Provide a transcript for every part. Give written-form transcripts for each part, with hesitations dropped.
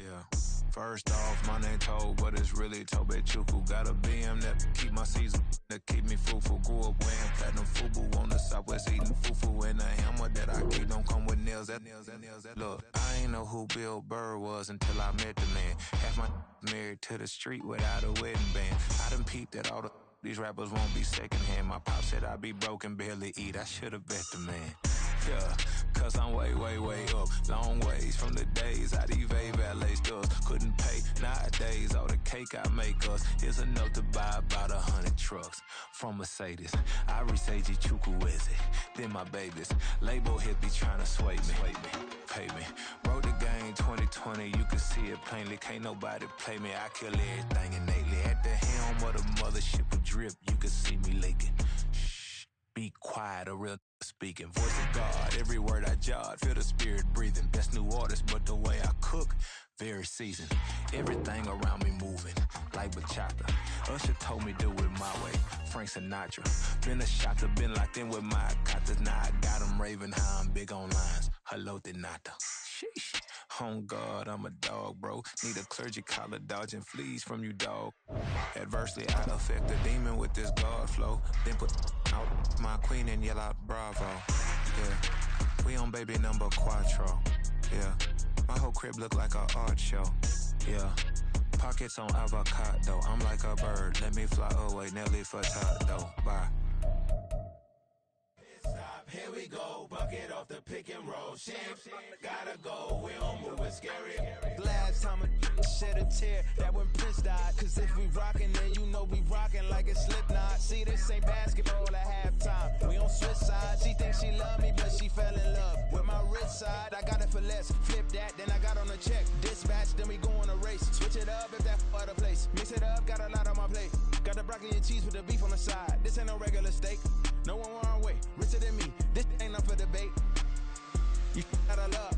Yeah. First off, my name Toe, but it's really Tobe Chuku. Got a BM that keep my season, that keep me fruitful. Grew up wearing platinum FUBU on the Southwest eating fufu. And the hammer that I keep don't come with nails. That Look, I ain't know who Bill Burr was until I met the man. Half my married to the street without a wedding band. I done peeped at all these rappers won't be secondhand. My pop said I'd be broken, barely eat. I should've bet the man. Yeah, cause I'm way, way, way up. Long ways from the days I evade valet stores. Couldn't pay nowadays. All the cake I make us is enough to buy about 100 trucks from Mercedes. I resage Chukwueze, then my babies. Label hit be trying to sway me, pay me. Wrote the game 2020, you can see it plainly. Can't nobody play me, I kill everything innately. At the helm of the mothership with drip, you can see me leaking. Shh, be quiet, a real speaking. Voice of God, every word I jot, feel the spirit breathing. Best new artist, but the way I cook, very seasoned. Everything around me moving, like bachata. Usher told me do it my way, Frank Sinatra. Been a shotter, been locked in with my katas. Now I got them raving how I'm big on lines. Hello, Denata. Sheesh. On God, I'm a dog, bro. Need a clergy collar, dodging fleas from you, dog. Adversely, I affect the demon with this God flow. Then put out my queen and yell out bravo. Yeah, we on baby number quattro. Yeah, my whole crib look like an art show. Yeah, pockets on avocado. I'm like a bird, let me fly away. Nelly Furtado, bye. Here we go, bucket off the pick and roll. Shit, gotta go, we don't move, it's scary. Last time a shed a tear, that when Prince died. Cause if we rockin', then you know we rockin' like a Slipknot. See, this ain't basketball at halftime. We on switch sides. She thinks she love me, but she fell in love with my rich side. I got it for less, flip that, then I got on a check. Dispatch, then we go on a race. Switch it up if that other place. Mix it up, got a lot on my plate. Got the broccoli and cheese with the beef on the side. This ain't no regular steak. No one wrong way, richer than me. This ain't up for debate. You out of luck.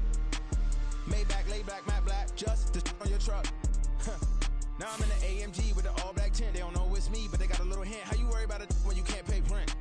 Maybach, lay back, matte black, just the on your truck. Now I'm in the AMG with the all black tint. They don't know it's me, but they got a little hint. How you worry about it when you can't pay rent?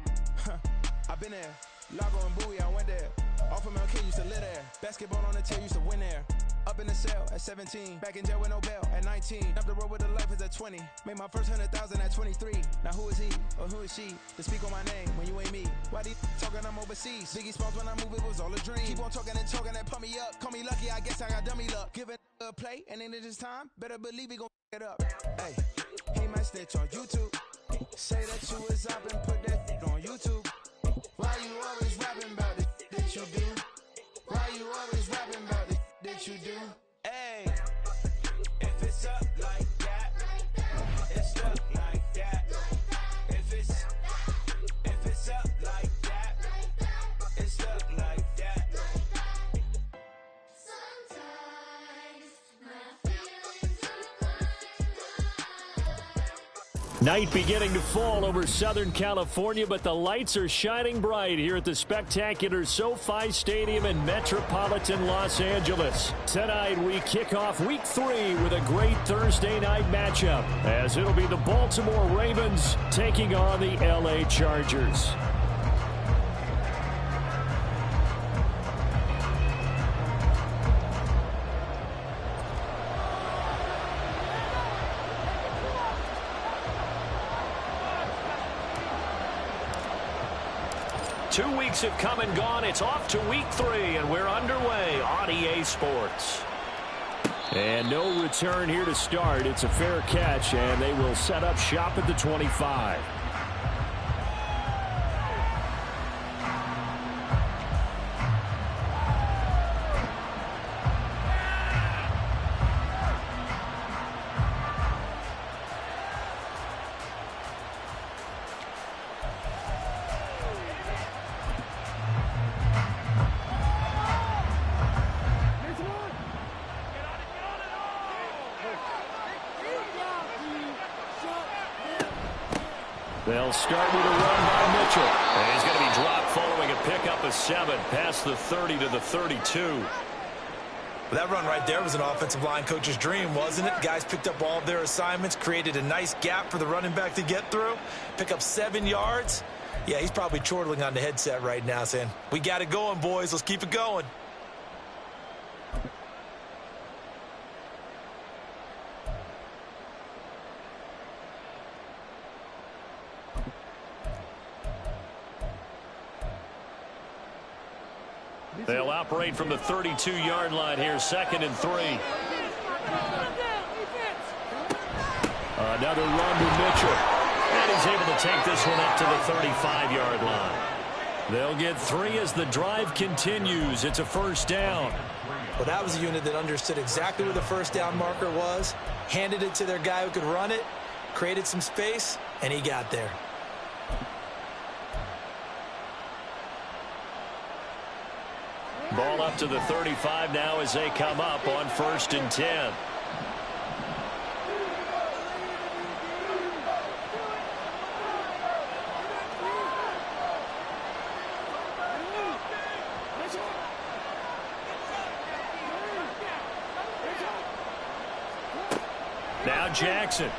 I've been there. Lago and Bowie, I went there. Off of MLK, used to live there. Basketball on the tail, used to win there. Up in the cell at 17. Back in jail with no bail at 19. Up the road with the life is at 20. Made my first 100,000 at 23. Now who is he or who is she to speak on my name when you ain't me? Why these talking I'm overseas? Biggie Smalls when I move it was all a dream. Keep on talking and pump me up. Call me lucky, I guess I got dummy luck. Give it a play and then it is time. Better believe we gon' it up. Hey, he might snitch on YouTube. Say that you was up and put that on YouTube. Why you always rapping about the that you do? Why you always rapping about the that you do? Hey, if it's up like that, it's stuck like that. If it's up like that, it's stuck like that. Sometimes my feelings are Night beginning to fall over Southern California, but the lights are shining bright here at the spectacular SoFi Stadium in metropolitan Los Angeles. Tonight we kick off Week 3 with a great Thursday night matchup, as it'll be the Baltimore Ravens taking on the LA Chargers. Two weeks have come and gone. It's off to Week 3, and we're underway on EA Sports. And no return here to start. It's a fair catch, and they will set up shop at the 25. They'll start with a run by Mitchell. And he's going to be dropped following a pickup of 7 past the 30 to the 32. Well, that run right there was an offensive line coach's dream, wasn't it? Guys picked up all of their assignments, created a nice gap for the running back to get through, pick up 7 yards. Yeah, he's probably chortling on the headset right now saying, we got it going, boys. Let's keep it going. They'll start with a run by Mitchell. And he's going to be dropped following a pickup of 7 past the 30 to the 32. Well, that run right there was an offensive line coach's dream, wasn't it? Guys picked up all of their assignments, created a nice gap for the running back to get through, pick up 7 yards. Yeah, he's probably chortling on the headset right now saying, we got it going, boys. Let's keep it going. They'll operate from the 32-yard line here, 2nd and 3. Another run to Mitchell. And he's able to take this one up to the 35-yard line. They'll get 3 as the drive continues. It's a 1st down. Well, that was a unit that understood exactly where the 1st down marker was, handed it to their guy who could run it, created some space, and he got there. Ball up to the 35 now as they come up on 1st and 10. Now Jackson.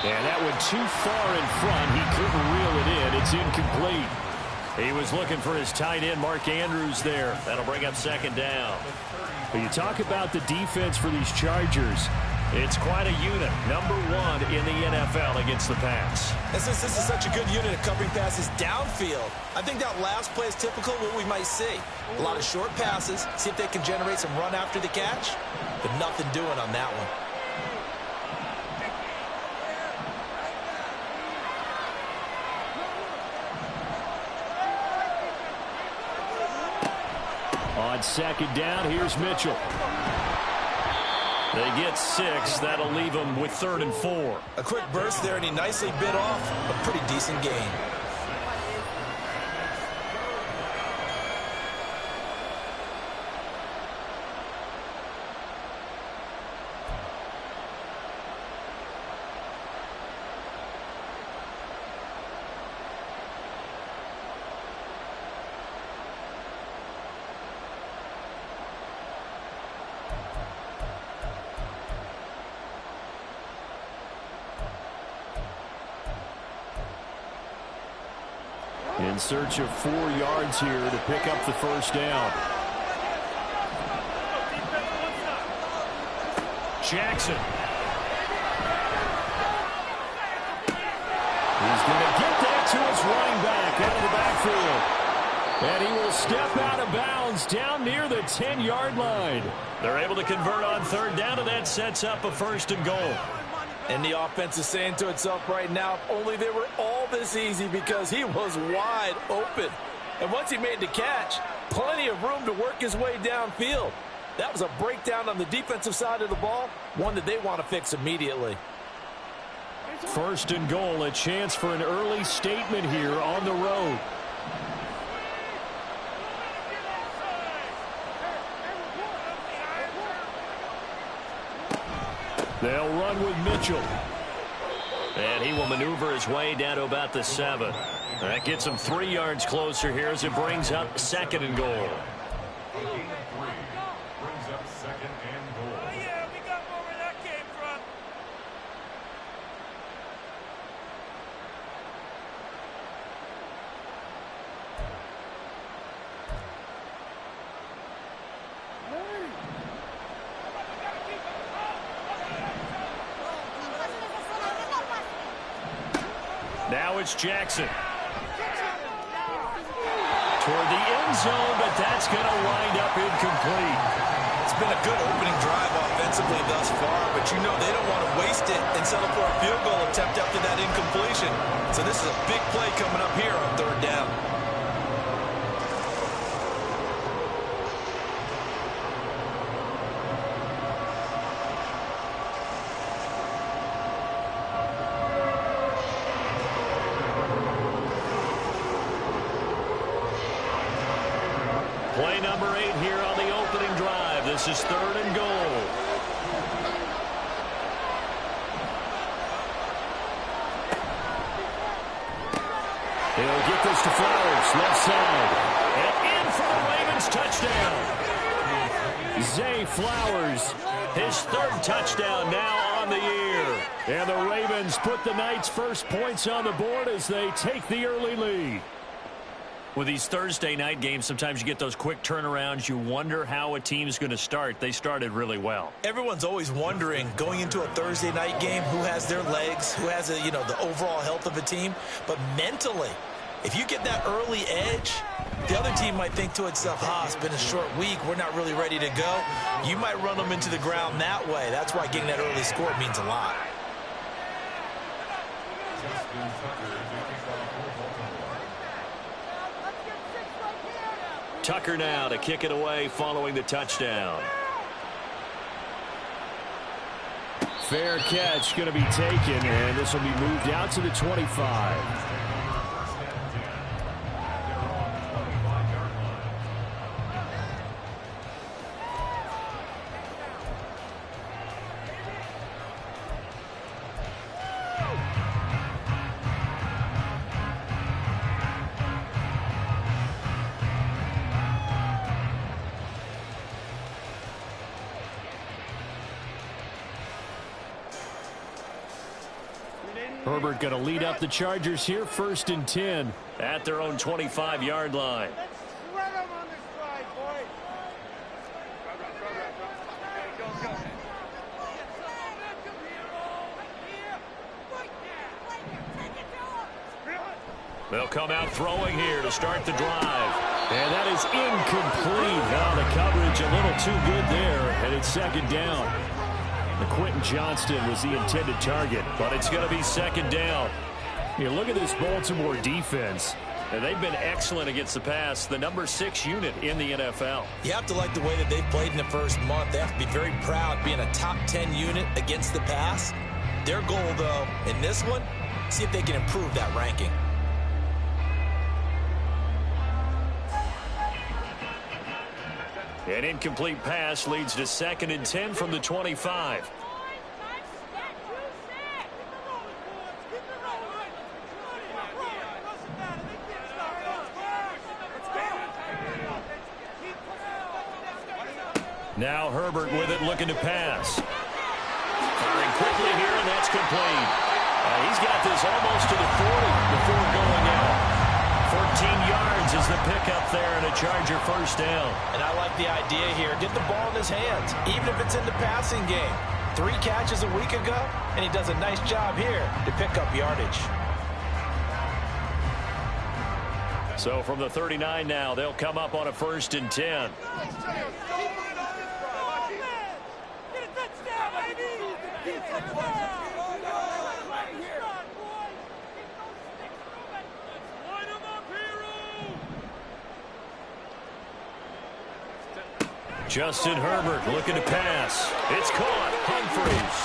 And that went too far in front. He couldn't reel it in. It's incomplete. He was looking for his tight end, Mark Andrews, there. That'll bring up 2nd down. But you talk about the defense for these Chargers. It's quite a unit. Number 1 in the NFL against the pass. And since this is such a good unit of covering passes downfield, I think that last play is typical of what we might see. A lot of short passes, see if they can generate some run after the catch, but nothing doing on that one. On 2nd down, here's Mitchell. They get 6. That'll leave them with 3rd and 4. A quick burst there, and he nicely bit off a pretty decent gain. In search of 4 yards here to pick up the 1st down. Jackson. He's going to get that to his running back out of the backfield. And he will step out of bounds down near the 10-yard line. They're able to convert on 3rd down, and that sets up a 1st and goal. And the offense is saying to itself right now, if only they were all this easy, because he was wide open. And once he made the catch, plenty of room to work his way downfield. That was a breakdown on the defensive side of the ball, one that they want to fix immediately. 1st and goal, a chance for an early statement here on the road. They'll run with Mitchell. And he will maneuver his way down to about the 7. That gets him 3 yards closer here as it brings up 2nd and goal. Now it's Jackson. Toward the end zone, but that's going to wind up incomplete. It's been a good opening drive offensively thus far, but you know they don't want to waste it and settle for a field goal attempt after that incompletion. So this is a big play coming up here on 3rd down. Play number 8 here on the opening drive. This is 3rd and goal. He'll get this to Flowers, left side. And in for the Ravens touchdown. Zay Flowers, his 3rd touchdown now on the year. And the Ravens put the Knights' first points on the board as they take the early lead. With these Thursday night games, sometimes you get those quick turnarounds. You wonder how a team's going to start. They started really well. Everyone's always wondering, going into a Thursday night game, who has their legs, who has the overall health of a team. But mentally, If you get that early edge, the other team might think to itself, it's been a short week. We're not really ready to go. You might run them into the ground that way. That's why getting that early score means a lot. Tucker now to kick it away following the touchdown. Fair catch going to be taken, and this will be moved out to the 25. Herbert going to lead up the Chargers here, 1st and 10 at their own 25-yard line. They'll come out throwing here to start the drive. And that is incomplete. Now the coverage a little too good there, and it's 2nd down. Quentin Johnston was the intended target, but it's going to be 2nd down. You look at this Baltimore defense, and they've been excellent against the pass, the number 6 unit in the NFL. You have to like the way that they've played in the first month. They have to be very proud being a top 10 unit against the pass. Their goal, though, in this one, see if they can improve that ranking. An incomplete pass leads to 2nd and 10 from the 25. Now Herbert with it, looking to pass. Firing quickly here, and that's complete. He's got this almost to the 40 before going out. 14 yards is the pickup there, and a Charger 1st down. And I like the idea here. Get the ball in his hands, even if it's in the passing game. 3 catches a week ago, and he does a nice job here to pick up yardage. So from the 39 now, they'll come up on a 1st and 10. Justin Herbert looking to pass. It's caught. Humphreys.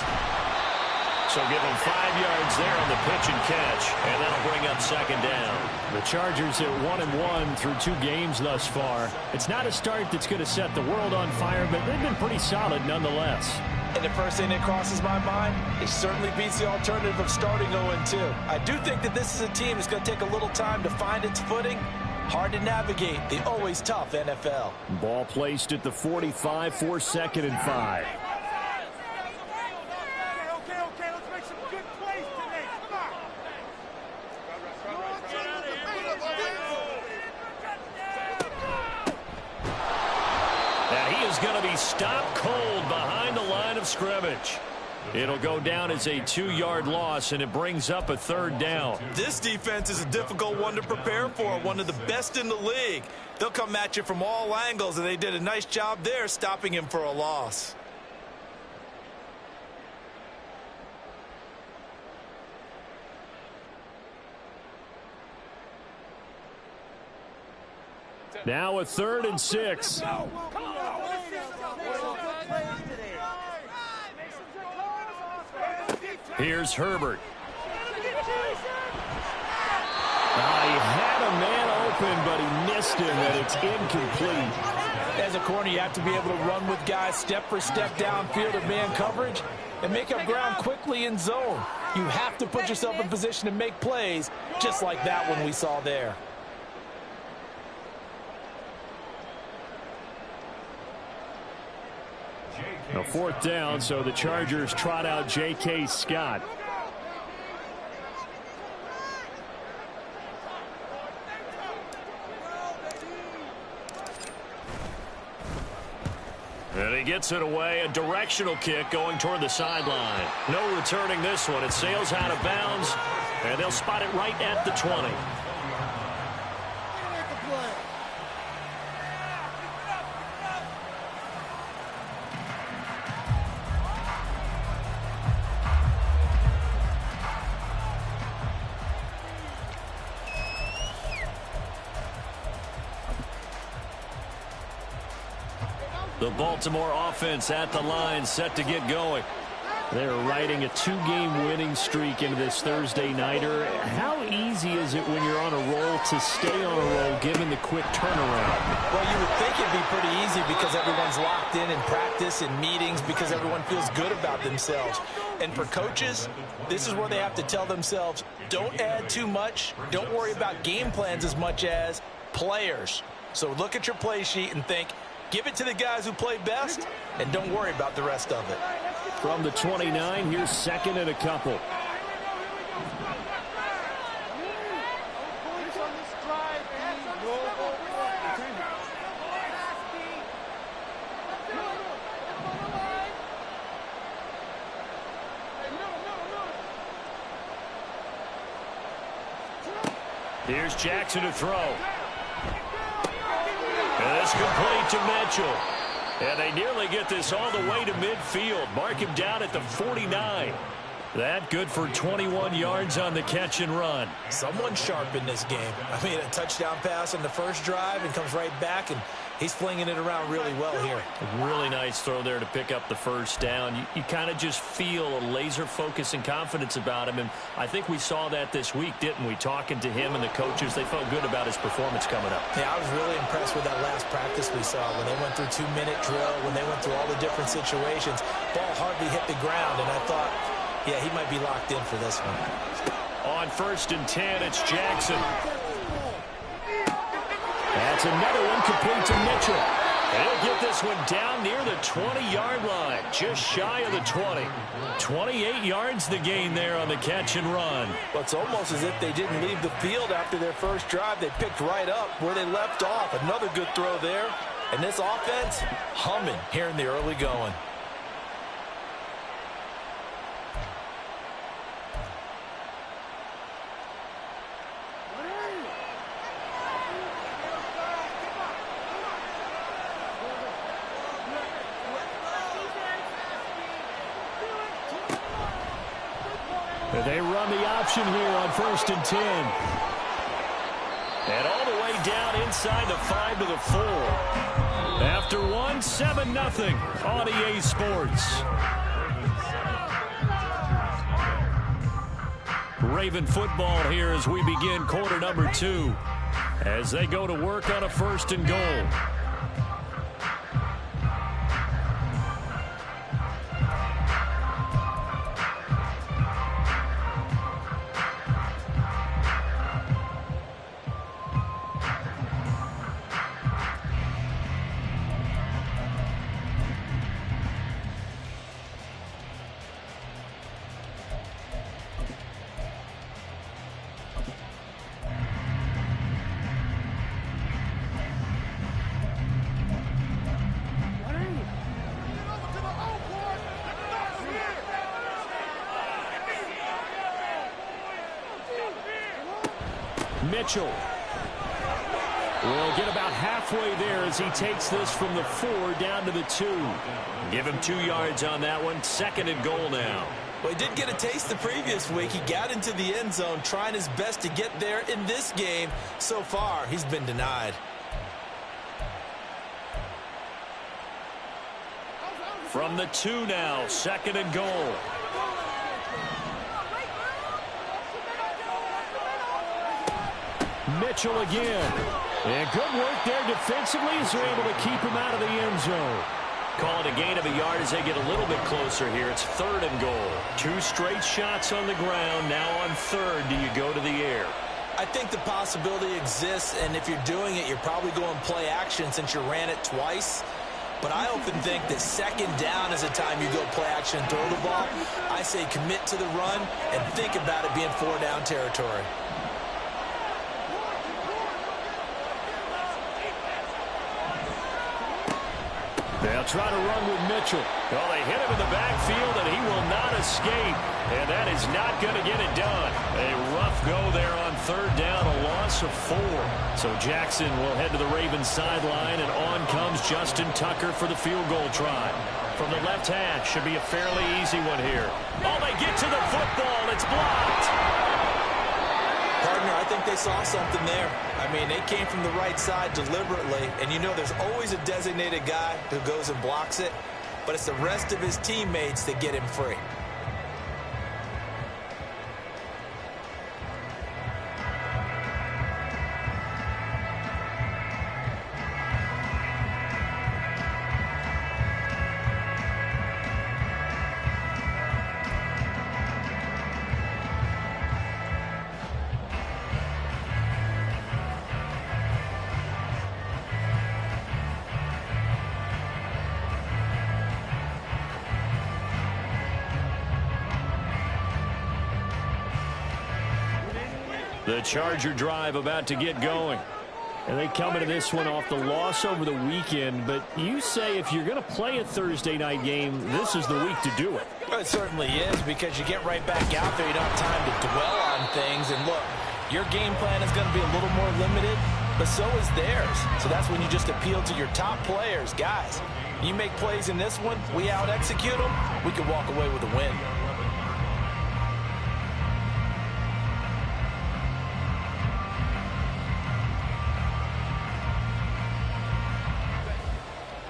So give him 5 yards there on the pitch and catch, and that'll bring up 2nd down. The Chargers at 1-1 through 2 games thus far. It's not a start that's going to set the world on fire, but they've been pretty solid nonetheless. And the first thing that crosses my mind, it certainly beats the alternative of starting 0-2. I do think that this is a team that's going to take a little time to find its footing. Hard to navigate the always tough NFL. Ball placed at the 45 for 2nd and 5. Okay, let's make some good plays today. Come on. And he is going to be stopped cold behind the line of scrimmage. It'll go down as a 2-yard loss, and it brings up a 3rd down. This defense is a difficult one to prepare for, one of the best in the league. They'll come at you from all angles, and they did a nice job there stopping him for a loss. Now a 3rd and 6. Here's Herbert. He had a man open, but he missed him, and it's incomplete. As a corner, you have to be able to run with guys step for step downfield of man coverage and make up ground quickly in zone. You have to put yourself in position to make plays, just like that one we saw there. A 4th down, so the Chargers trot out J.K. Scott. And he gets it away, a directional kick going toward the sideline. No returning this one. It sails out of bounds, and they'll spot it right at the 20. The Baltimore offense at the line, set to get going. They're riding a 2-game winning streak into this Thursday nighter. How easy is it when you're on a roll to stay on a roll given the quick turnaround? Well, you would think it'd be pretty easy because everyone's locked in practice and meetings because everyone feels good about themselves. And for coaches, this is where they have to tell themselves, don't add too much. Don't worry about game plans as much as players. So look at your play sheet and think, give it to the guys who play best, and don't worry about the rest of it. From the 29, here's second and a couple. Here's Jackson to throw. And it's complete to Mitchell. And they nearly get this all the way to midfield. Mark him down at the 49. That good for 21 yards on the catch and run. Someone sharp in this game. I mean, a touchdown pass on the first drive and comes right back, and he's flinging it around really well here. A really nice throw there to pick up the first down. You kind of just feel a laser focus and confidence about him, and I think we saw that this week, didn't we? Talking to him and the coaches, they felt good about his performance coming up. Yeah, I was really impressed with that last practice we saw when they went through 2-minute drill, when they went through all the different situations. Ball hardly hit the ground, and I thought, yeah, he might be locked in for this one. On 1st and 10, it's Jackson. That's another one complete to Mitchell. He'll get this one down near the 20-yard line, just shy of the 20. 28 yards the gain there on the catch and run. Well, it's almost as if they didn't leave the field after their first drive. They picked right up where they left off. Another good throw there. And this offense, humming here in the early going. They run the option here on 1st and 10. And all the way down inside the 5 to the 4. After one, 7-0 on EA Sports. Raven football here as we begin quarter number 2. As they go to work on a 1st and goal. Mitchell will get about halfway there as he takes this from the 4 down to the 2. Give him 2 yards on that one. 2nd and goal now. Well, he did get a taste the previous week. He got into the end zone trying his best to get there in this game. So far, he's been denied. From the 2 now, 2nd and goal. Mitchell again. And good work there defensively as they're able to keep him out of the end zone. Call it a gain of a yard as they get a little bit closer here. It's 3rd and goal. 2 straight shots on the ground. Now on 3rd, do you go to the air? I think the possibility exists, and if you're doing it, you're probably going play action since you ran it twice. But I often think that 2nd down is the time you go play action and throw the ball. I say commit to the run and think about it being 4-down territory. They'll try to run with Mitchell. Well, they hit him in the backfield, and he will not escape. And that is not going to get it done. A rough go there on 3rd down, a loss of 4. So Jackson will head to the Ravens sideline, and on comes Justin Tucker for the field goal try. From the left hash, should be a fairly easy one here. Oh, they get to the football. It's blocked. Partner, I think they saw something there. I mean, they came from the right side deliberately, and you know there's always a designated guy who goes and blocks it, but it's the rest of his teammates that get him free. The Charger drive about to get going. And they come into this one off the loss over the weekend. But you say if you're going to play a Thursday night game, this is the week to do it. Well, it certainly is, because you get right back out there. You don't have time to dwell on things. And look, your game plan is going to be a little more limited, but so is theirs. So that's when you just appeal to your top players. Guys, you make plays in this one, we out-execute them, we can walk away with a win.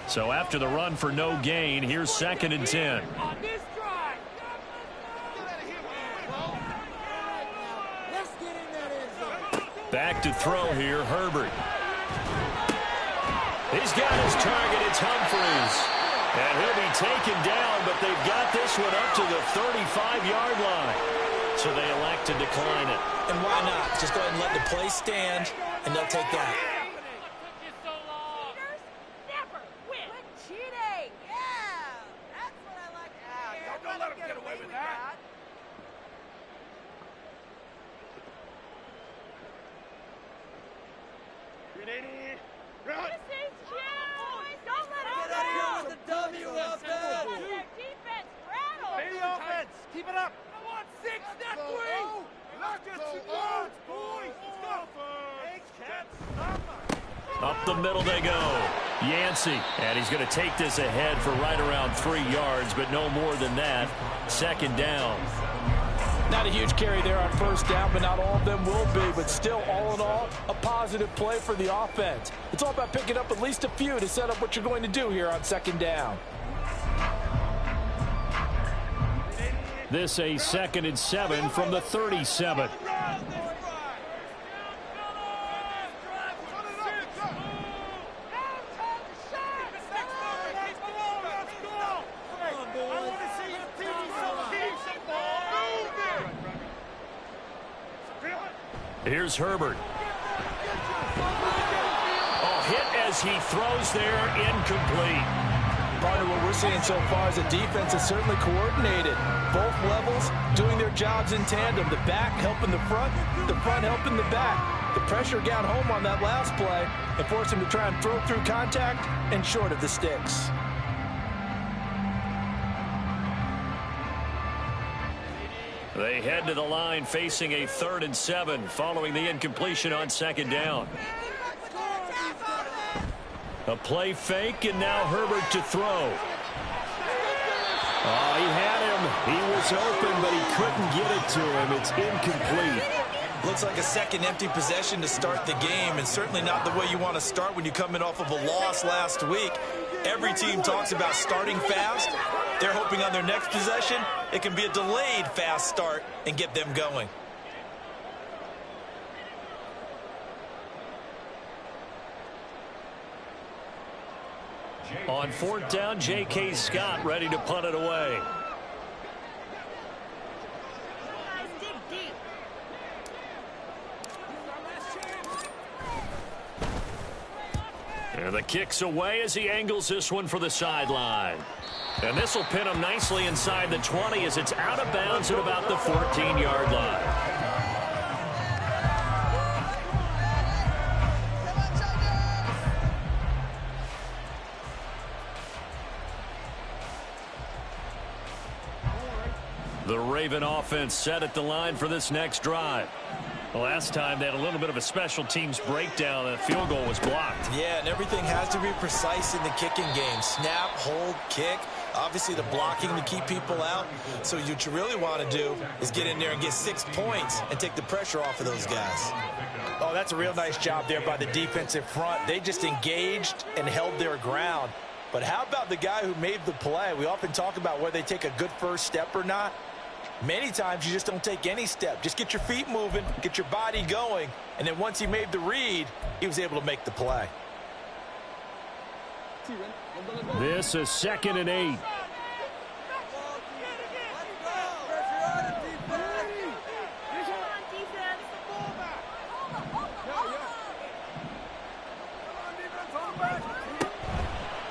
So after the run for no gain, here's 2nd and 10. Back to throw here, Herbert. He's got his target, it's Humphries. And he'll be taken down, but they've got this one up to the 35-yard line. So they elect to decline it. And why not? Just go ahead and let the play stand, and they'll take that. Keep it up. I want 6, not 3. Let's get some yards, boys. Let's go. Up the middle they go. Yancey. And he's going to take this ahead for right around 3 yards, but no more than that. 2nd down. Not a huge carry there on 1st down, but not all of them will be. But still, all in all, a positive play for the offense. It's all about picking up at least a few to set up what you're going to do here on 2nd down. This a 2nd and 7 from the 37. Here's Herbert. Oh, hit as he throws there, incomplete. Partner, what we're seeing so far is the defense is certainly coordinated. Both levels doing their jobs in tandem. The back helping the front helping the back. The pressure got home on that last play and forced him to try and throw through contact and short of the sticks. They head to the line facing a 3rd and 7 following the incompletion on 2nd down. A play fake, and now Herbert to throw. Oh, he had him. He was open, but he couldn't get it to him. It's incomplete. Looks like a second empty possession to start the game, and certainly not the way you want to start when you come in off of a loss last week. Every team talks about starting fast. They're hoping on their next possession it can be a delayed fast start and get them going. On 4th down, J.K. Scott ready to punt it away. And the kick's away as he angles this one for the sideline. And this will pin him nicely inside the 20 as it's out of bounds at about the 14-yard line. The Raven offense set at the line for this next drive. Last time they had a little bit of a special teams breakdown. The field goal was blocked. Yeah, and everything has to be precise in the kicking game. Snap, hold, kick. Obviously, the blocking to keep people out. So what you really want to do is get in there and get 6 points and take the pressure off of those guys. Oh, that's a real nice job there by the defensive front. They just engaged and held their ground. But how about the guy who made the play? We often talk about whether they take a good first step or not. Many times you just don't take any step. Just get your feet moving, get your body going, and then once he made the read, he was able to make the play. This is 2nd and 8.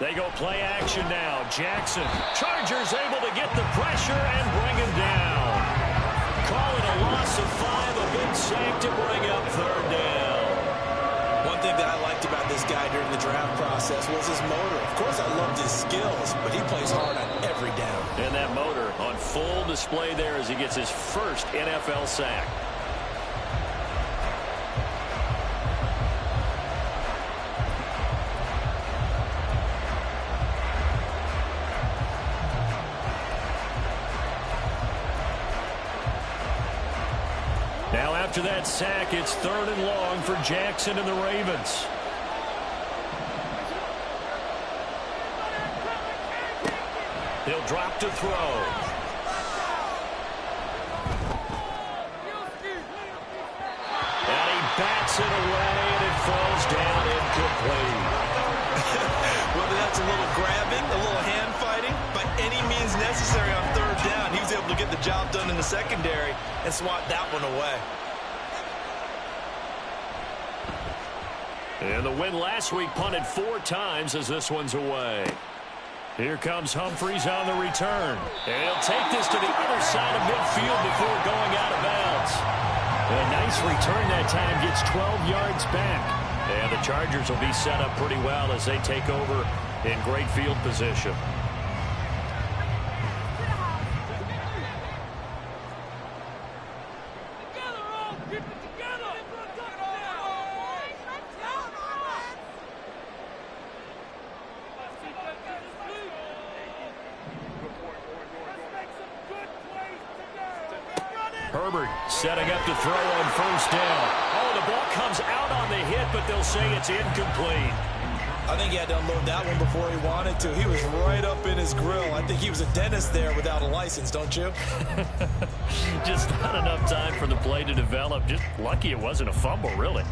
They go play action now. Jackson. Chargers able to get the pressure and bring him down. Call it a loss of 5, a big sack to bring up 3rd down. One thing that I liked about this guy during the draft process was his motor. Of course, I loved his skills, but he plays hard on every down. And that motor on full display there as he gets his first NFL sack. Now after that sack, it's 3rd and long for Jackson and the Ravens. He'll drop to throw. And he bats it away, and it falls down incomplete. Whether that's a little grabbing, a little hand fighting, by any means necessary on 3rd down, he was able to get the job done in the secondary and swat that one away. And the win last week punted 4 times as this one's away. Here comes Humphries on the return. And he'll take this to the other side of midfield before going out of bounds. A nice return that time, gets 12 yards back. And the Chargers will be set up pretty well as they take over in great field position. Herbert setting up to throw on 1st down. Oh, the ball comes out on the hit, but they'll say it's incomplete. I think he had to unload that one before he wanted to. He was right up in his grill. I think he was a dentist there without a license, don't you? Just not enough time for the play to develop. Just lucky it wasn't a fumble, really.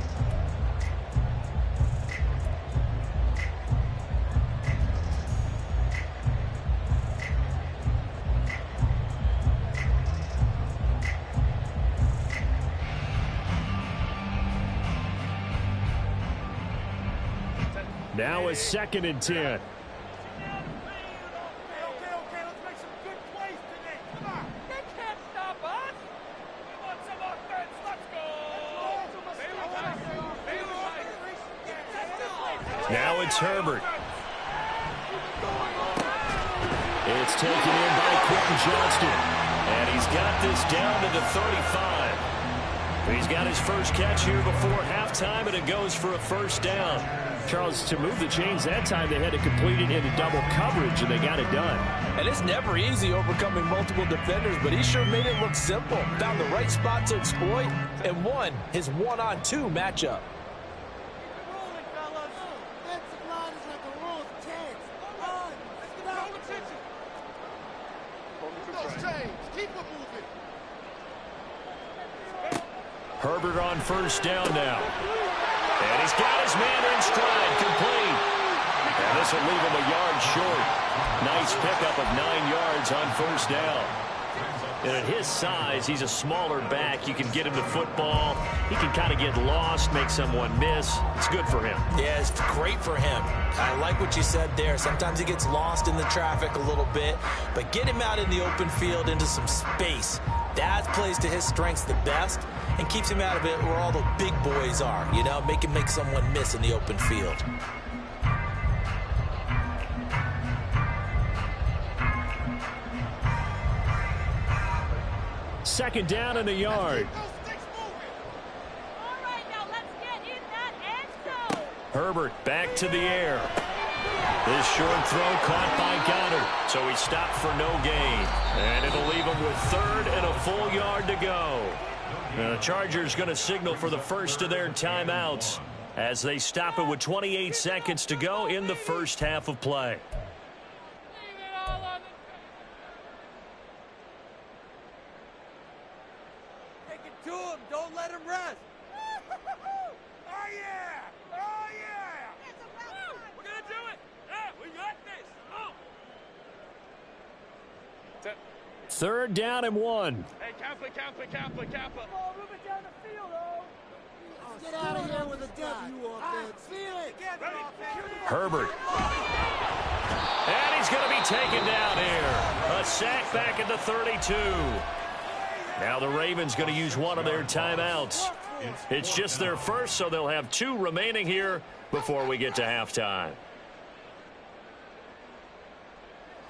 Now is 2nd and 10. Okay, let's make some good plays today. Come on. They can't stop us. We want some offense. Let's go. Now it's Herbert. It's taken in by Quentin Johnston. And he's got this down to the 35. He's got his first catch here before halftime, and it goes for a 1st down. Charles, to move the chains that time, they had to complete it into double coverage, and they got it done. And it's never easy overcoming multiple defenders, but he sure made it look simple. Found the right spot to exploit and won his 1-on-2 matchup. Herbert on 1st down now. And he's got his man in stride, complete. And this will leave him a yard short. Nice pickup of 9 yards on 1st down. And at his size, he's a smaller back. You can get him to football. He can kind of get lost, make someone miss. It's good for him. Yeah, it's great for him. I like what you said there. Sometimes he gets lost in the traffic a little bit, but get him out in the open field into some space. That plays to his strengths the best and keeps him out of it where all the big boys are, you know, make someone miss in the open field. Second down in the yard. All right, now let's get in that end zone. Herbert back to the air. This short throw caught by Goddard, so he stopped for no gain. And it'll leave him with 3rd and a full yard to go. The Chargers going to signal for the first of their timeouts as they stop it with 28 seconds to go in the first half of play. Take it to him. Don't let him rest. Oh, yeah. Oh, yeah. We're going to do it. Yeah, we got this. Oh. 3rd down and 1. Hey, Kappa. Come on, move it down the field, oh. Get out of here with a W offense. Feel it. Herbert. And he's going to be taken down here. A sack back at the 32. Now the Ravens going to use one of their timeouts. It's just their first, so they'll have 2 remaining here before we get to halftime.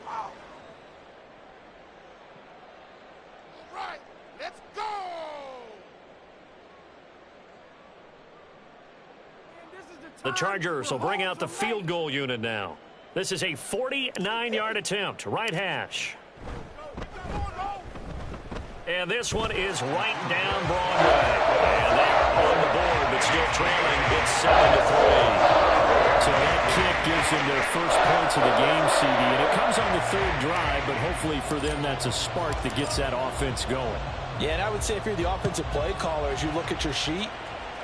All right, let's go. The Chargers will bring out the field goal unit now. This is a 49-yard attempt, right hash. And this one is right down Broadway. And they're on the board, but still trailing. It's 7-3. So that kick gives them their first points of the game, CD. And it comes on the 3rd drive, but hopefully for them that's a spark that gets that offense going. Yeah, and I would say if you're the offensive play caller, as you look at your sheet,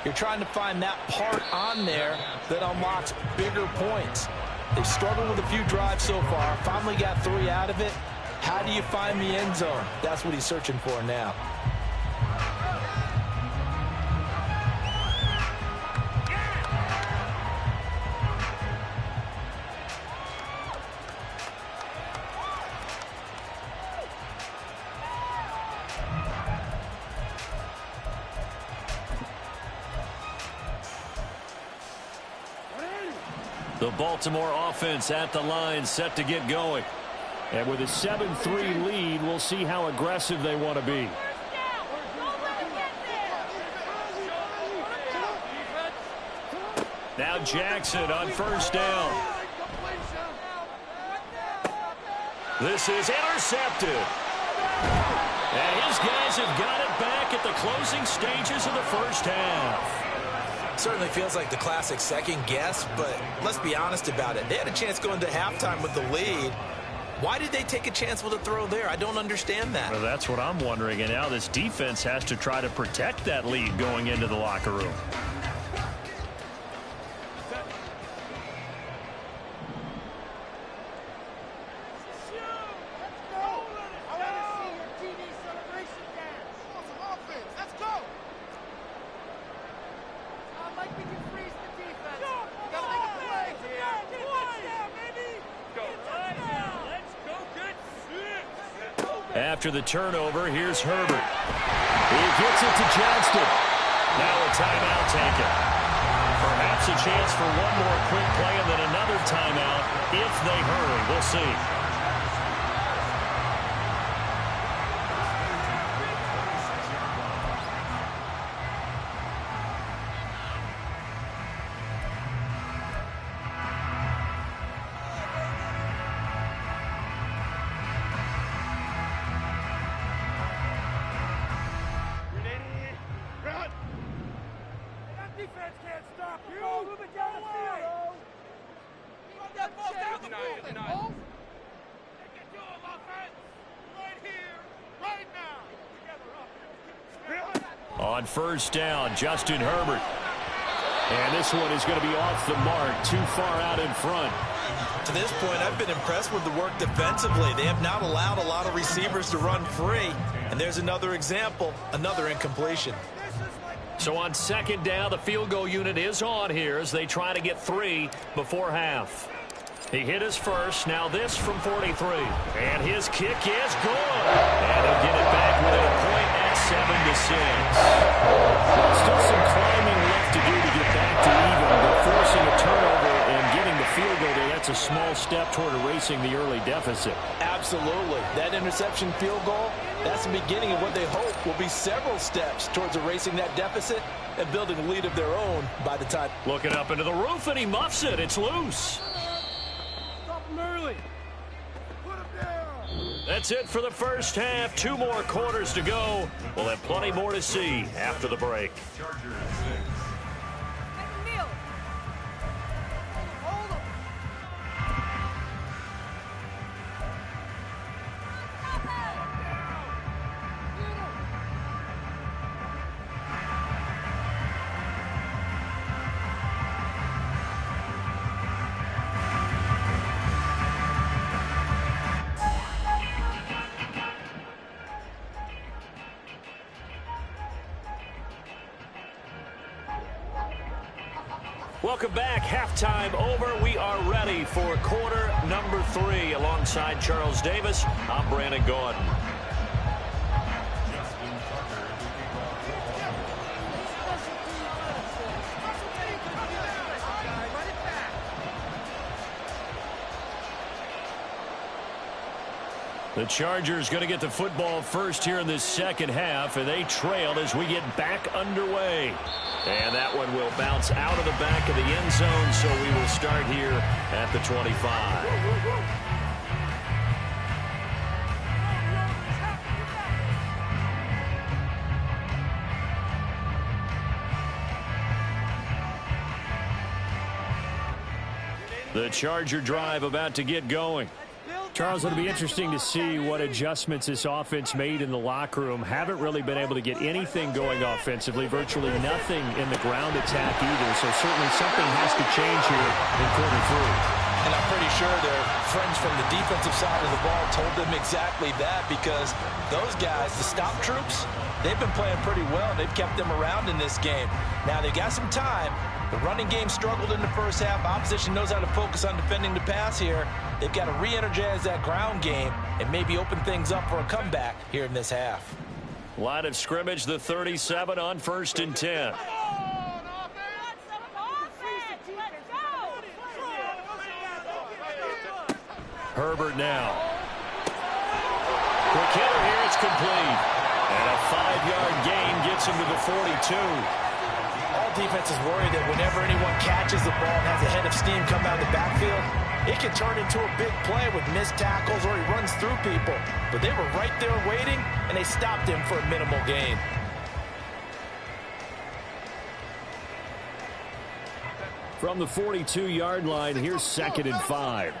you're trying to find that part on there that unlocks bigger points. They've struggled with a few drives so far. Finally got 3 out of it. How do you find the end zone? That's what he's searching for now. The Baltimore offense at the line, set to get going. And with a 7-3 lead, we'll see how aggressive they want to be. Now Jackson on 1st down. This is intercepted. And his guys have got it back at the closing stages of the first half. Certainly feels like the classic second guess, but let's be honest about it. They had a chance going to halftime with the lead. Why did they take a chance with a throw there? I don't understand that. Well, that's what I'm wondering. And now this defense has to try to protect that lead going into the locker room. After the turnover, here's Herbert. He gets it to Johnston. Now a timeout taken. Perhaps a chance for one more quick play and then another timeout if they hurry. We'll see. On 1st down, Justin Herbert. And this one is going to be off the mark, too far out in front. To this point, I've been impressed with the work defensively. They have not allowed a lot of receivers to run free. And there's another example, another incompletion. So on 2nd down, the field goal unit is on here as they try to get 3 before half. He hit his first, now this from 43. And his kick is good. And he'll get it back within a point at 7-6. Still some climbing left to do to get back to even, but forcing a turnover and getting the field goal there, that's a small step toward erasing the early deficit. Absolutely. That interception field goal, that's the beginning of what they hope will be several steps towards erasing that deficit and building a lead of their own by the time. Looking up into the roof, and he muffs it. It's loose. him early. Put him down. That's it for the first half. 2 more quarters to go. We'll have plenty more to see after the break. Welcome back. Halftime over. We are ready for quarter number 3. Alongside Charles Davis, I'm Brandon Gordon. The Chargers going to get the football first here in this second half, and they trail as we get back underway. And that one will bounce out of the back of the end zone, so we will start here at the 25. The Charger drive about to get going. Charles, it'll be interesting to see what adjustments this offense made in the locker room. Haven't really been able to get anything going offensively, virtually nothing in the ground attack either. So certainly something has to change here in quarter 3. And I'm pretty sure their friends from the defensive side of the ball told them exactly that, because those guys, the stop troops, they've been playing pretty well. They've kept them around in this game. Now they've got some time. The running game struggled in the first half. Opposition knows how to focus on defending the pass here. They've got to re-energize that ground game and maybe open things up for a comeback here in this half. Line of scrimmage, the 37 on 1st and 10. Herbert now. Quick hitter here, it's complete. And a 5-yard gain gets him to the 42. All defenses worry that whenever anyone catches the ball and has a head of steam come out of the backfield, it can turn into a big play with missed tackles or he runs through people. But they were right there waiting, and they stopped him for a minimal gain. From the 42-yard line, here's 2nd and 5.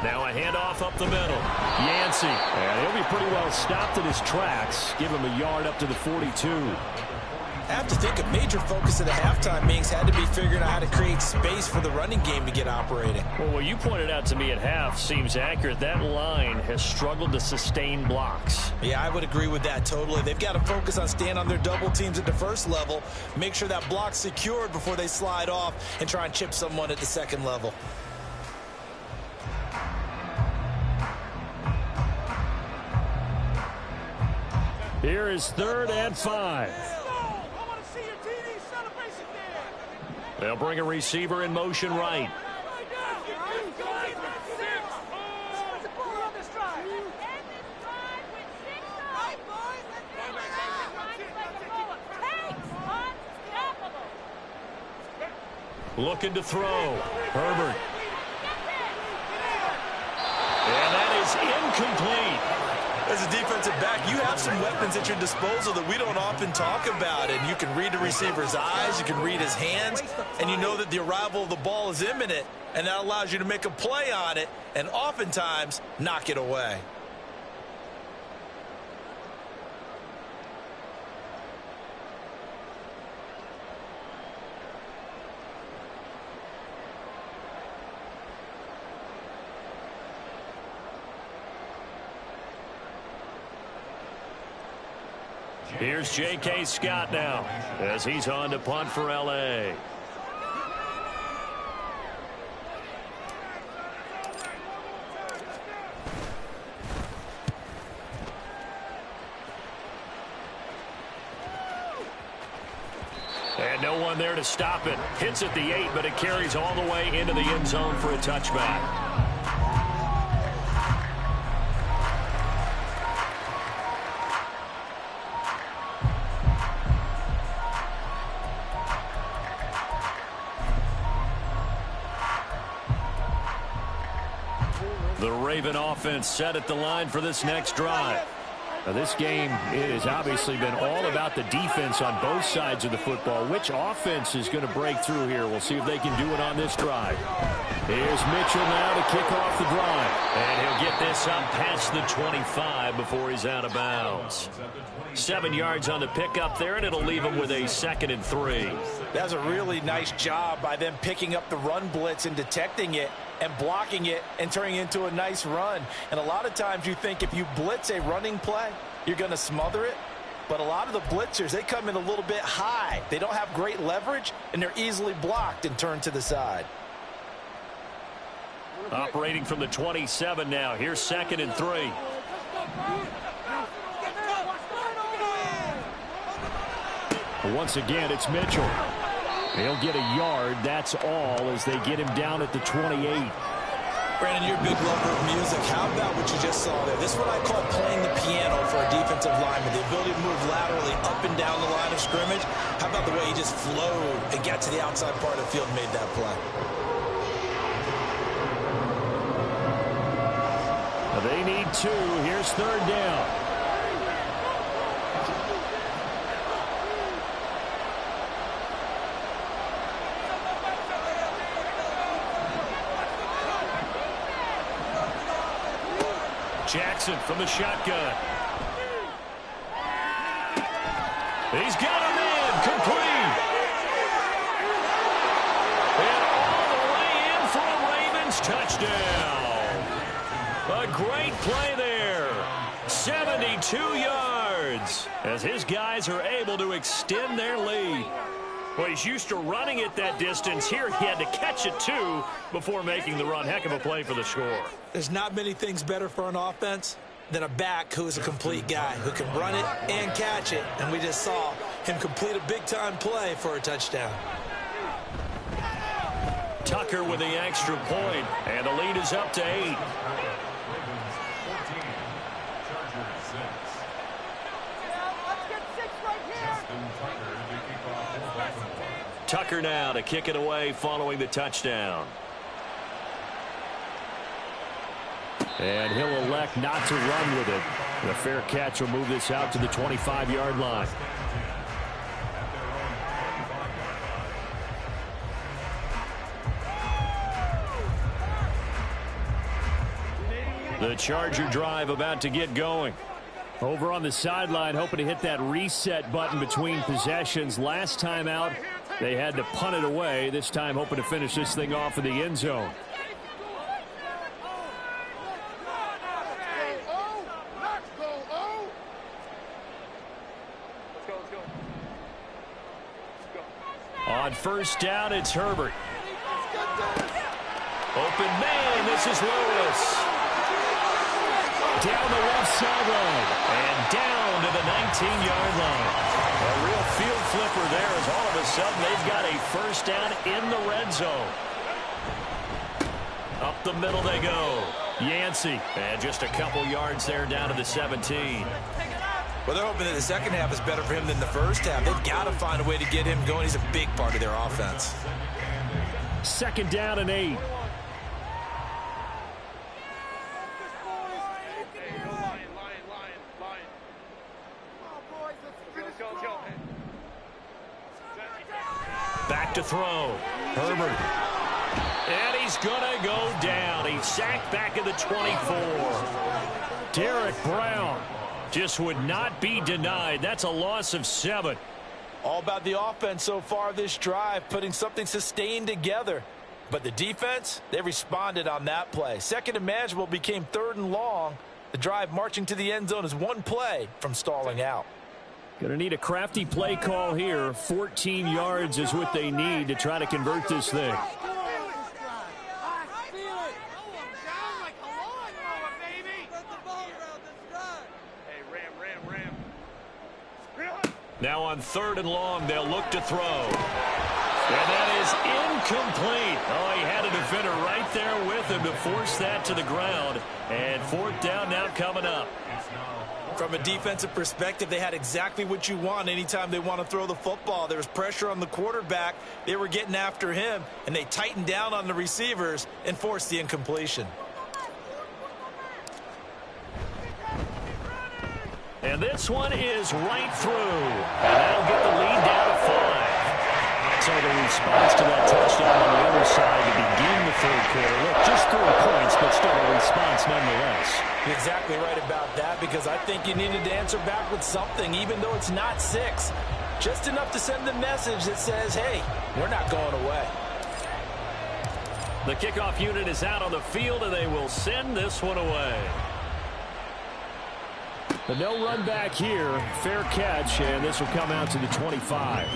Now a handoff up the middle. Yancey. And he'll be pretty well stopped in his tracks. Give him a yard up to the 42. I have to think a major focus of the halftime meetings had to be figuring out how to create space for the running game to get operating. Well, what you pointed out to me at half seems accurate. That line has struggled to sustain blocks. Yeah, I would agree with that totally. They've got to focus on staying on their double teams at the first level, make sure that block's secured before they slide off and try and chip someone at the second level. Here is 3rd and 5. They'll bring a receiver in motion right. Looking to throw. Herbert. And that is incomplete. As a defensive back, you have some weapons at your disposal that we don't often talk about. And you can read the receiver's eyes, you can read his hands, and you know that the arrival of the ball is imminent, and that allows you to make a play on it and oftentimes knock it away. Here's J.K. Scott now as he's on to punt for L.A. And no one there to stop it. Hits at the 8, but it carries all the way into the end zone for a touchback. Raven offense set at the line for this next drive. Now, this game, it has obviously been all about the defense on both sides of the football. Which offense is going to break through here? We'll see if they can do it on this drive. Here's Mitchell now to kick off the drive. And he'll get this up past the 25 before he's out of bounds. 7 yards on the pickup there, and it'll leave him with a 2nd and 3. That was a really nice job by them picking up the run blitz and detecting it and blocking it and turning it into a nice run. And a lot of times you think if you blitz a running play, you're going to smother it. But a lot of the blitzers, they come in a little bit high. They don't have great leverage, and they're easily blocked and turned to the side. Operating from the 27 now. Here's 2nd and 3. Once again, it's Mitchell. He'll get a yard. That's all as they get him down at the 28. Brandon, you're a big lover of music. How about what you just saw there? This is what I call playing the piano for a defensive lineman. The ability to move laterally up and down the line of scrimmage. How about the way he just flowed and got to the outside part of the field and made that play? They need 2. Here's 3rd down. Jackson from the shotgun. He's got him in. Complete. And all the way in for a Ravens touchdown. A great play there. 72 yards as his guys are able to extend their lead. Well, he's used to running it that distance. Here he had to catch it, too, before making the run. Heck of a play for the score. There's not many things better for an offense than a back who is a complete guy, who can run it and catch it. And we just saw him complete a big-time play for a touchdown. Tucker with the extra point, and the lead is up to 8. Tucker now to kick it away following the touchdown. And he'll elect not to run with it. The fair catch will move this out to the 25-yard line. The Charger drive about to get going. Over on the sideline, hoping to hit that reset button between possessions. Last time out, they had to punt it away. This time, hoping to finish this thing off in the end zone. On 1st down, it's Herbert. Open man, this is Lewis. Down the left sideline and down to the 19-yard line. A real field flipper there as all of a sudden they've got a 1st down in the red zone. Up the middle they go. Yancey, and just a couple yards there down to the 17. Well, they're hoping that the second half is better for him than the first half. They've got to find a way to get him going. He's a big part of their offense. 2nd down and 8. Back to throw. Herbert. And he's going to go down. He's sacked back at the 24. Derek Brown just would not be denied. That's a loss of 7. All about the offense so far this drive, putting something sustained together. But the defense, they responded on that play. 2nd and manageable became 3rd and long. The drive marching to the end zone is one play from stalling out. Going to need a crafty play call here. 14 yards is what they need to try to convert this thing. Now on 3rd and long, they'll look to throw. And that is incomplete. Oh, he had a defender right there with him to force that to the ground. And 4th down now coming up. From a defensive perspective, they had exactly what you want anytime they want to throw the football. There was pressure on the quarterback. They were getting after him, and they tightened down on the receivers and forced the incompletion. And this one is right through. And that'll get the lead down to 5. So the response to that touchdown on the other side to begin the third quarter. Look, just 3 points, but still a response nonetheless. You're exactly right about that, because I think you needed to answer back with something, even though it's not 6. Just enough to send the message that says, hey, we're not going away. The kickoff unit is out on the field, and they will send this one away. The no run back here, fair catch, and this will come out to the 25.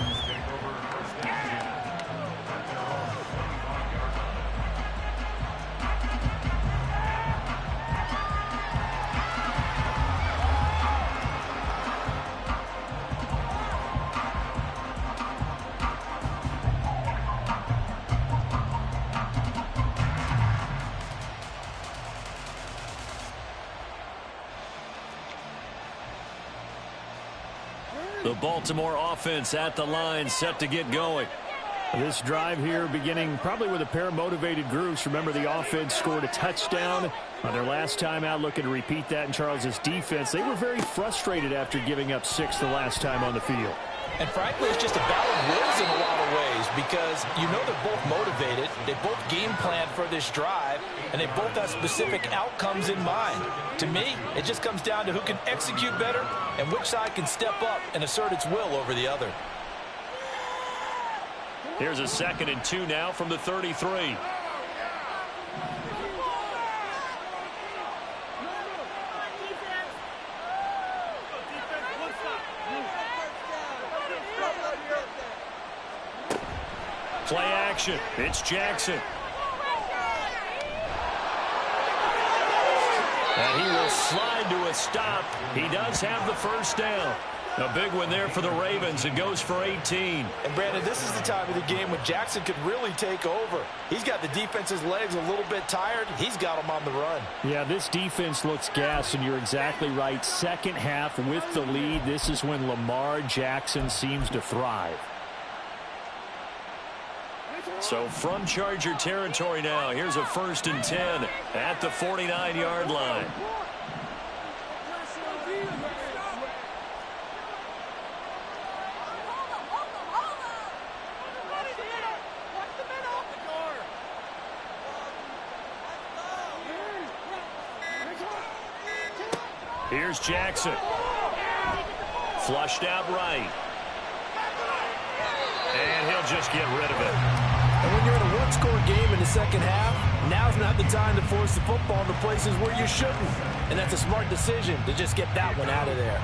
The Baltimore offense at the line, set to get going. This drive here beginning probably with a pair of motivated groups. Remember, the offense scored a touchdown on their last time out, looking to repeat that in Charles' defense. They were very frustrated after giving up 6 the last time on the field. And frankly, it's just a battle of wills in a lot of ways, because you know they're both motivated, they both game plan for this drive, and they both have specific outcomes in mind. To me, it just comes down to who can execute better and which side can step up and assert its will over the other. Here's a 2nd and 2 now from the 33. Play action. It's Jackson. And he will slide to a stop. He does have the first down. A big one there for the Ravens. It goes for 18. And, Brandon, this is the time of the game when Jackson could really take over. He's got the defense's legs a little bit tired. He's got them on the run. Yeah, this defense looks gassed, and you're exactly right. Second half with the lead. This is when Lamar Jackson seems to thrive. So from Charger territory now, here's a 1st and 10 at the 49-yard line. Here's Jackson. Flushed out right. And he'll just get rid of it. And when you're in a one-score game in the second half, now's not the time to force the football into places where you shouldn't. And that's a smart decision to just get that one out of there.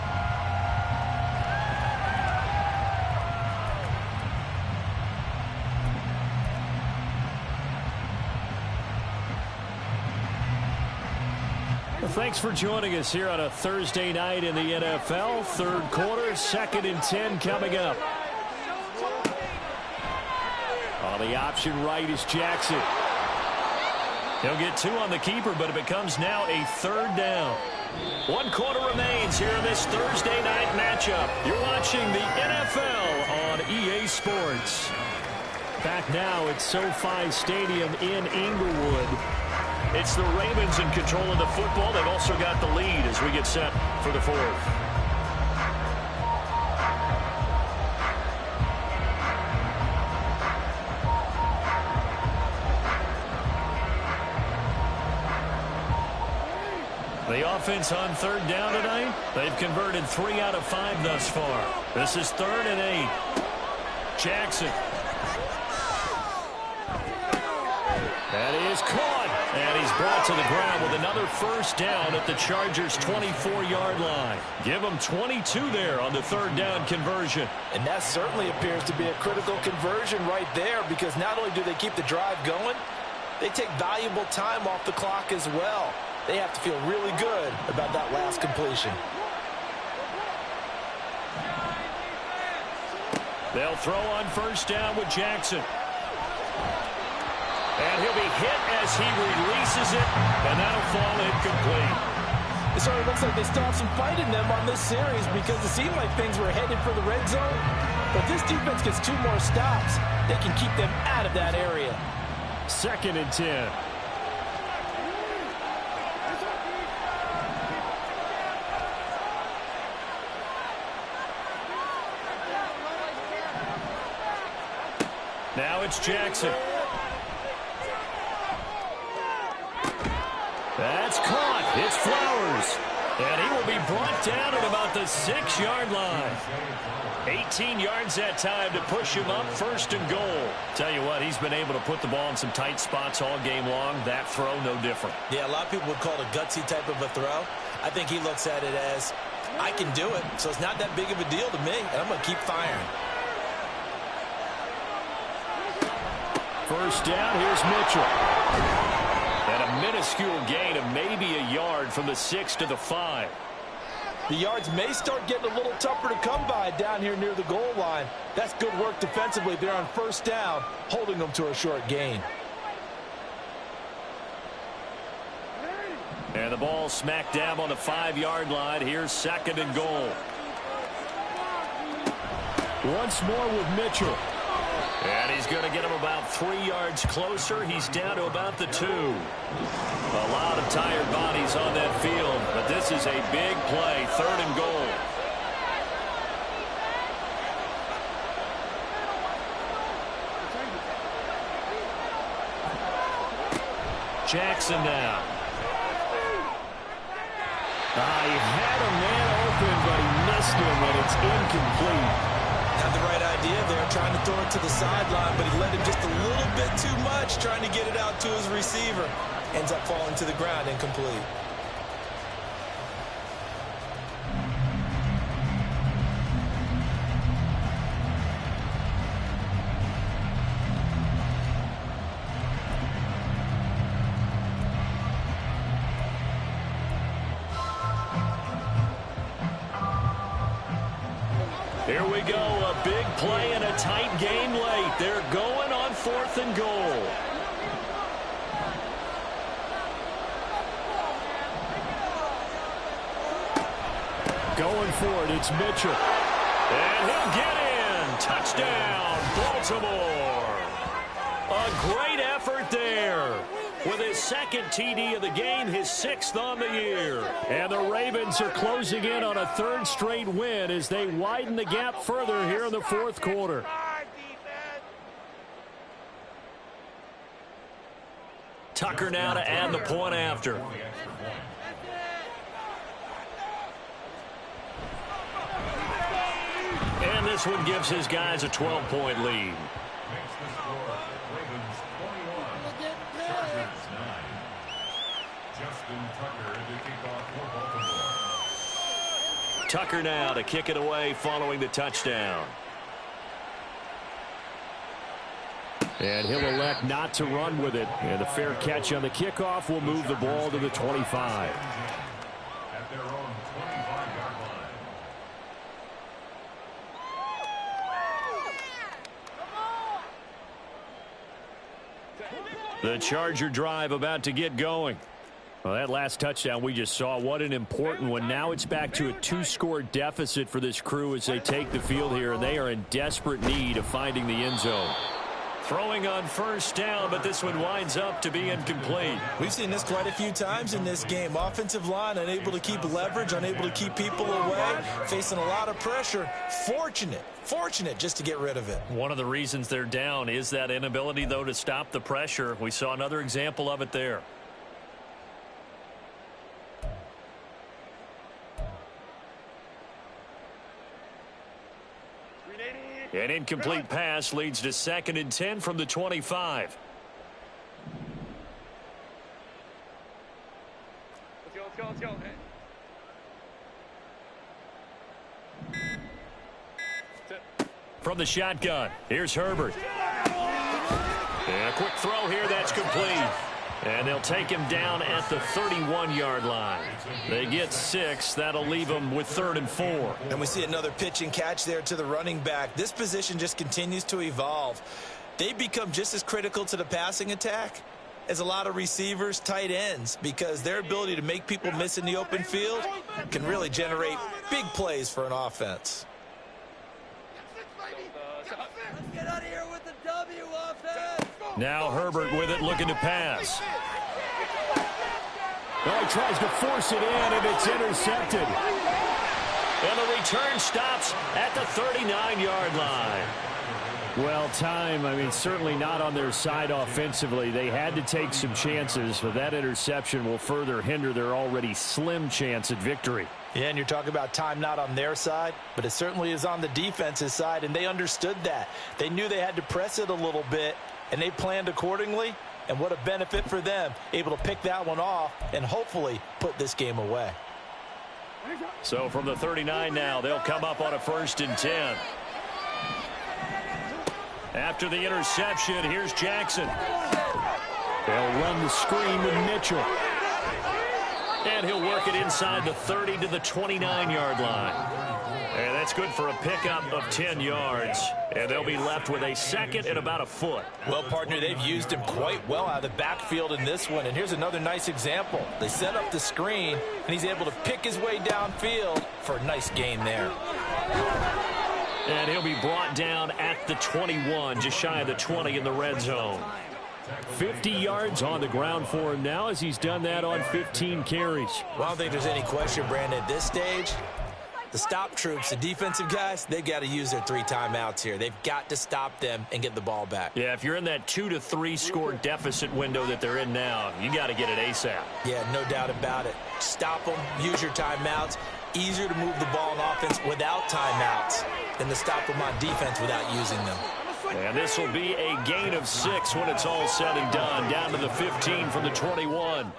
Well, thanks for joining us here on a Thursday night in the NFL. Third quarter, 2nd and 10 coming up. On the option right is Jackson. He'll get 2 on the keeper, but it becomes now a 3rd down. 1 quarter remains here in this Thursday night matchup. You're watching the NFL on EA Sports. Back now at SoFi Stadium in Inglewood. It's the Ravens in control of the football. They've also got the lead as we get set for the 4th. The offense on 3rd down tonight, they've converted 3 out of 5 thus far. This is 3rd and 8. Jackson. That is caught. And he's brought to the ground with another 1st down at the Chargers' 24-yard line. Give them 22 there on the 3rd down conversion. And that certainly appears to be a critical conversion right there, because not only do they keep the drive going, they take valuable time off the clock as well. They have to feel really good about that last completion. They'll throw on 1st down with Jackson. And he'll be hit as he releases it, and that'll fall incomplete. It sort of looks like they still have some fight in them on this series, because it seemed like things were headed for the red zone. But this defense gets 2 more stops. They can keep them out of that area. 2nd and 10. Now it's Jackson. That's caught. It's Flowers. And he will be brought down at about the 6-yard line. 18 yards that time to push him up, 1st and goal. Tell you what, he's been able to put the ball in some tight spots all game long. That throw, no different. Yeah, a lot of people would call it a gutsy type of a throw. I think he looks at it as, I can do it, so it's not that big of a deal to me, and I'm going to keep firing. First down, here's Mitchell. And a minuscule gain of maybe a yard from the 6 to the 5. The yards may start getting a little tougher to come by down here near the goal line. That's good work defensively there on 1st down, holding them to a short gain. And the ball smack dab on the 5-yard line. Here's 2nd and goal. Once more with Mitchell. And he's going to get him about 3 yards closer. He's down to about the 2. A lot of tired bodies on that field, but this is a big play. 3rd and goal. Jackson now. He had a man open, but he missed him, and it's incomplete. Had the right idea there, trying to throw it to the sideline, but he let him just a little bit too much, trying to get it out to his receiver. Ends up falling to the ground, incomplete. Here we go, a big play and a tight game late. They're going on 4th and goal. Going for it, it's Mitchell. And he'll get in. Touchdown, Baltimore. A great effort there. With his 2nd TD of the game, his 6th on the year. And the Ravens are closing in on a 3rd straight win as they widen the gap further here in the 4th quarter. Tucker now to add the point after. And this one gives his guys a 12-point lead. Tucker now to kick it away following the touchdown. And he'll elect not to run with it. And the fair catch on the kickoff will move the ball to the 25. At their own 25-yard line. The Charger drive about to get going. Well, that last touchdown we just saw, what an important one. Now it's back to a 2-score deficit for this crew as they take the field here, and they are in desperate need of finding the end zone. Throwing on 1st down, but this one winds up to be incomplete. We've seen this quite a few times in this game. Offensive line unable to keep leverage, unable to keep people away, facing a lot of pressure. Fortunate just to get rid of it. One of the reasons they're down is that inability, though, to stop the pressure. We saw another example of it there. An incomplete pass leads to 2nd and 10 from the 25. Let's go. From the shotgun, here's Herbert. And a quick throw here, that's complete. And they'll take him down at the 31-yard line. They get 6. That'll leave them with 3rd and 4. And we see another pitch and catch there to the running back. This position just continues to evolve. They become just as critical to the passing attack as a lot of receivers, tight ends, because their ability to make people miss in the open field can really generate big plays for an offense. Let's get out of here with the W, offense. Now Herbert with it, looking to pass. Oh, he tries to force it in, and it's intercepted. And the return stops at the 39-yard line. Well, time, certainly not on their side offensively. They had to take some chances, but that interception will further hinder their already slim chance at victory. Yeah, and you're talking about time not on their side, but it certainly is on the defense's side, and they understood that. They knew they had to press it a little bit, and they planned accordingly, and what a benefit for them, able to pick that one off and hopefully put this game away. So from the 39 now, they'll come up on a 1st and 10. After the interception, here's Jackson. They'll run the screen with Mitchell. And he'll work it inside the 30 to the 29-yard line. And that's good for a pickup of 10 yards. And they'll be left with a 2nd and about a foot. Well, partner, they've used him quite well out of the backfield in this one. And here's another nice example. They set up the screen, and he's able to pick his way downfield for a nice gain there. And he'll be brought down at the 21, just shy of the 20 in the red zone. 50 yards on the ground for him now as he's done that on 15 carries. Well, I don't think there's any question, Brandon, at this stage. The stop troops, the defensive guys, they've got to use their 3 timeouts here. They've got to stop them and get the ball back. Yeah, if you're in that 2 to 3 score deficit window that they're in now, you got to get it ASAP. Yeah, no doubt about it. Stop them, use your timeouts. Easier to move the ball on offense without timeouts than to stop them on defense without using them. And this will be a gain of 6 when it's all said and done, down to the 15 from the 21.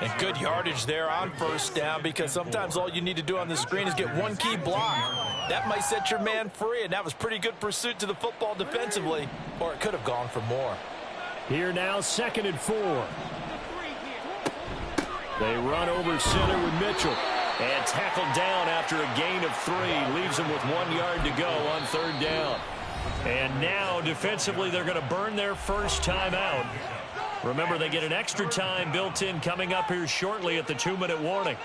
And good yardage there on 1st down, because sometimes all you need to do on the screen is get one key block. That might set your man free, and that was pretty good pursuit to the football defensively, or it could have gone for more. Here now, 2nd and 4. They run over center with Mitchell. And tackled down after a gain of 3. Leaves him with 1 yard to go on 3rd down. And now, defensively, they're going to burn their first timeout. Remember, they get an extra time built in coming up here shortly at the 2-minute warning.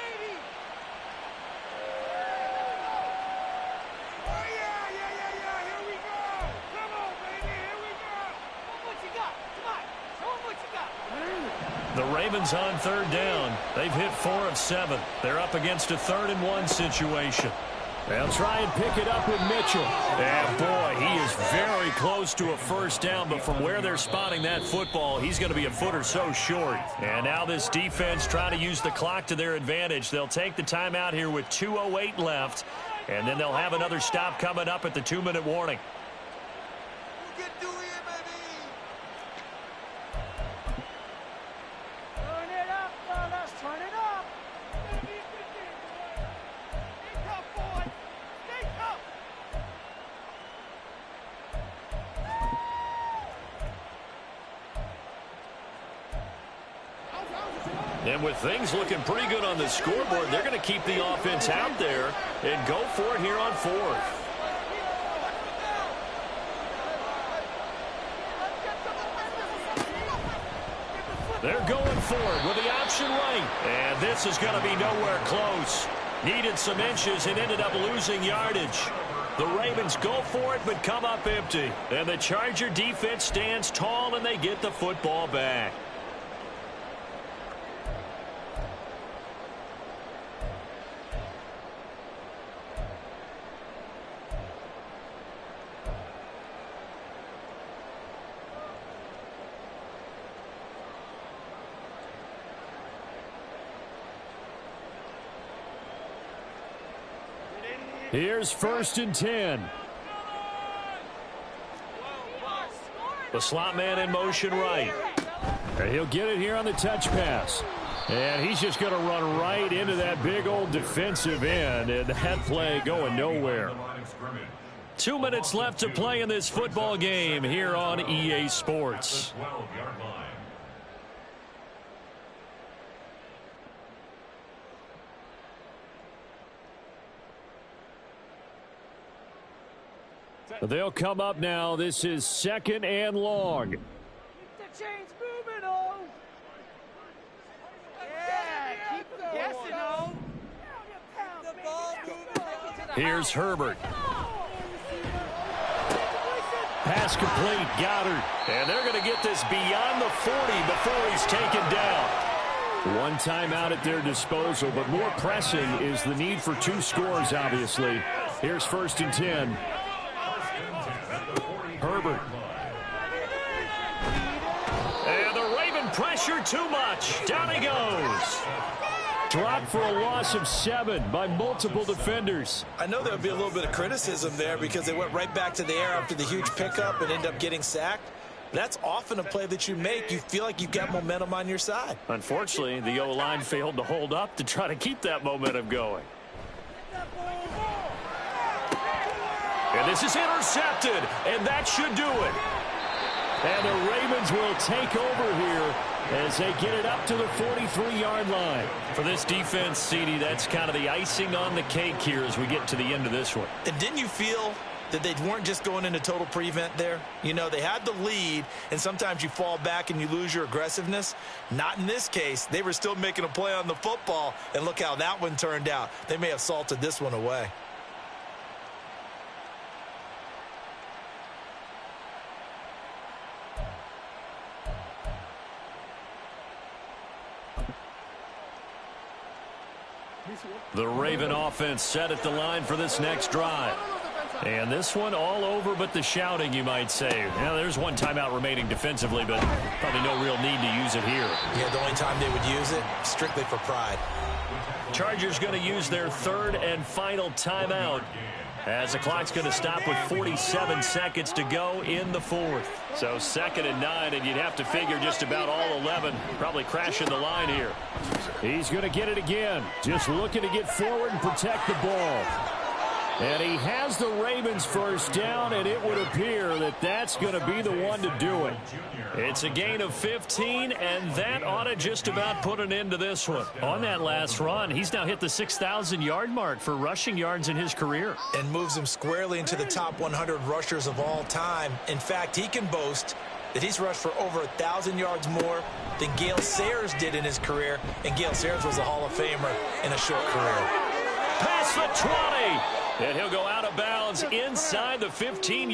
The Ravens on 3rd down. They've hit 4 of 7. They're up against a 3rd and 1 situation. They'll try and pick it up with Mitchell. And boy, he is very close to a 1st down, but from where they're spotting that football, he's going to be a foot or so short. And now this defense trying to use the clock to their advantage. They'll take the timeout here with 2:08 left, and then they'll have another stop coming up at the 2-minute warning. And with things looking pretty good on the scoreboard, they're going to keep the offense out there and go for it here on 4th. They're going for it with the option right. And this is going to be nowhere close. Needed some inches and ended up losing yardage. The Ravens go for it but come up empty. And the Charger defense stands tall and they get the football back. Here's 1st and 10. The slot man in motion right. And he'll get it here on the touch pass. And he's just going to run right into that big old defensive end. And that play going nowhere. 2 minutes left to play in this football game here on EA Sports. They'll come up now. This is 2nd and long. Keep the chains moving, oh. Yeah, keep them guessing, oh. The ball moving. Here's Herbert. Pass complete. Goddard. And they're going to get this beyond the 40 before he's taken down. One timeout at their disposal, but more pressing is the need for 2 scores, obviously. Here's 1st and 10. Herbert. And the Raven pressure too much. Down he goes. Dropped for a loss of 7 by multiple defenders. I know there would be a little bit of criticism there because they went right back to the air after the huge pickup and ended up getting sacked. That's often a play that you make. You feel like you've got momentum on your side. Unfortunately, the O-line failed to hold up to try to keep that momentum going. And this is intercepted, and that should do it. And the Ravens will take over here as they get it up to the 43-yard line. For this defense, CD, that's kind of the icing on the cake here as we get to the end of this one. And didn't you feel that they weren't just going into total prevent there? You know, they had the lead, and sometimes you fall back and you lose your aggressiveness. Not in this case. They were still making a play on the football, and look how that one turned out. They may have salted this one away. The Raven offense set at the line for this next drive. And this one all over but the shouting, you might say. Now, there's one timeout remaining defensively, but probably no real need to use it here. Yeah, the only time they would use it, strictly for pride. Chargers going to use their 3rd and final timeout as the clock's going to stop with 47 seconds to go in the 4th. So 2nd and 9, and you'd have to figure just about all 11 probably crashing the line here. He's going to get it again. Just looking to get forward and protect the ball. And he has the Ravens first down, and it would appear that that's going to be the one to do it. It's a gain of 15, and that ought to just about put an end to this one. On that last run, he's now hit the 6,000-yard mark for rushing yards in his career. And moves him squarely into the top 100 rushers of all time. In fact, he can boast that he's rushed for over 1,000 yards more than Gale Sayers did in his career, and Gale Sayers was a Hall of Famer in a short career. Past the 20, and he'll go out of bounds inside the 15-yard